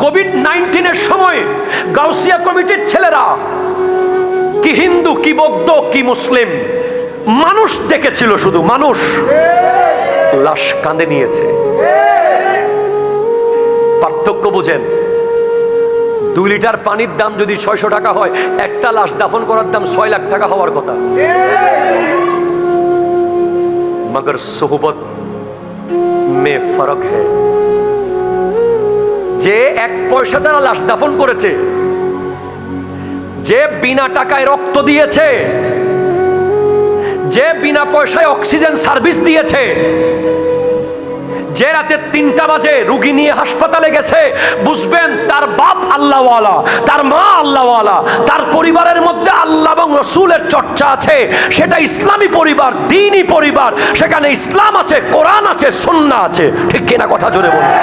COVID-19 সময় গাউসিয়া কমিটির ছেলেরা কি হিন্দু কি বৌদ্ধ কি মুসলিম মানুষ দেখেছিল, শুধু মানুষ লাশ কাঁধে নিয়েছে। পার্থক্য বুঝেন, 2 লিটার পানির দাম যদি 600 টাকা হয়, একটা লাশ দাফন করার দাম 6 লাখ টাকা হওয়ার কথা। মগর সোহবত মে ফরক হ্যায়। যে 1 পয়সা যারা লাশ দাফন করেছে, যে বিনা টাকায় রক্ত দিয়েছে, যে বিনা পয়সায় অক্সিজেন সার্ভিস দিয়েছে, যে রাতে 3টা বাজে রুগী নিয়ে হাসপাতালে গেছে, বুঝবেন তার বাপ আল্লাহওয়ালা, তার মা আল্লাহওয়ালা, তার পরিবারের মধ্যে আল্লাহ এবং রসুলের চর্চা আছে। সেটা ইসলামী পরিবার, দ্বীনি পরিবার, সেখানে ইসলাম আছে, কোরআন আছে, সুন্নাহ আছে। ঠিক কিনা কথা জোরে বলুন।